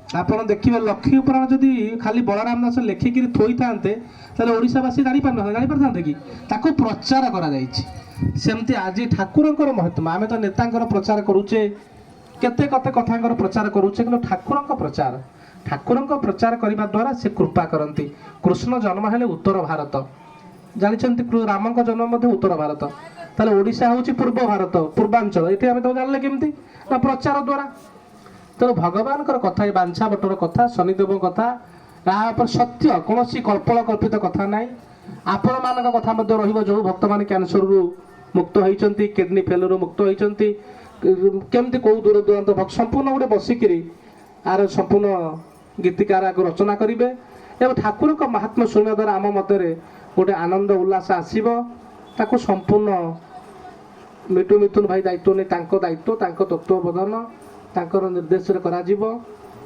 ଆପଣ ଦେଖିବେ ଲକ୍ଷ୍ମୀ ପୁରାଣ ଯଦି ଖାଲି ବଳରାମ ଦାସ ଲେଖିକିରି ଥୋଇଥାନ୍ତେ ତାହେଲେ ଓଡ଼ିଶାବାସୀ ଜାଣିପାରିଥାନ୍ତେ କି? ତାକୁ ପ୍ରଚାର କରାଯାଇଛି। ସେମିତି ଆଜି ଠାକୁରଙ୍କର ମହତ୍ତ୍ୱ, ଆମେ ତ ନେତାଙ୍କର ପ୍ରଚାର କରୁଛେ, କେତେ କଥାଙ୍କର ପ୍ରଚାର କରୁଛେ, କିନ୍ତୁ ଠାକୁରଙ୍କ ପ୍ରଚାର କରିବା ଦ୍ୱାରା ସେ କୃପା କରନ୍ତି। କୃଷ୍ଣ ଜନ୍ମ ହେଲେ ଉତ୍ତର ଭାରତ, ଜାଣିଛନ୍ତି ରାମଙ୍କ ଜନ୍ମ ମଧ୍ୟ ଉତ୍ତର ଭାରତ, ତାହେଲେ ଓଡ଼ିଶା ହେଉଛି ପୂର୍ବ ଭାରତ, ପୂର୍ବାଞ୍ଚଳ। ଏଠି ଆମେ ତାକୁ ଜାଣିଲେ କେମିତି? ନା ପ୍ରଚାର ଦ୍ୱାରା। ତେଣୁ ଭଗବାନଙ୍କର କଥା, ଏ ବାଞ୍ଛା ବଟର କଥା, ଶନିଦେବଙ୍କ କଥା, ଏହା ଉପରେ ସତ୍ୟ, କୌଣସି କଳ୍ପିତ କଥା ନାହିଁ। ଆପଣମାନଙ୍କ କଥା ମଧ୍ୟ ରହିବ, ଯେଉଁ ଭକ୍ତମାନେ କ୍ୟାନ୍ସରରୁ ମୁକ୍ତ ହୋଇଛନ୍ତି, କିଡନୀ ଫେଲରୁ ମୁକ୍ତ ହୋଇଛନ୍ତି, କେମିତି କେଉଁ ଦୂର ଦୂରାନ୍ତ ସମ୍ପୂର୍ଣ୍ଣ ଗୋଟେ ବସିକିରି ଆର ସମ୍ପୂର୍ଣ୍ଣ ଗୀତିକାର ରଚନା କରିବେ ଏବଂ ଠାକୁରଙ୍କ ମାହାତ୍ମ୍ୟ ଶୁଣିବା ଦ୍ୱାରା ଆମ ମଧ୍ୟରେ ଗୋଟେ ଆନନ୍ଦ ଉଲ୍ଲାସ ଆସିବ। ତାକୁ ସମ୍ପୂର୍ଣ୍ଣ ମିଥୁନ ଭାଇ ଦାୟିତ୍ୱ ନେଇ ତାଙ୍କ ଦାୟିତ୍ୱ, ତାଙ୍କ ତତ୍ତ୍ୱାବଧାନ, ତାଙ୍କର ନିର୍ଦ୍ଦେଶରେ କରାଯିବ।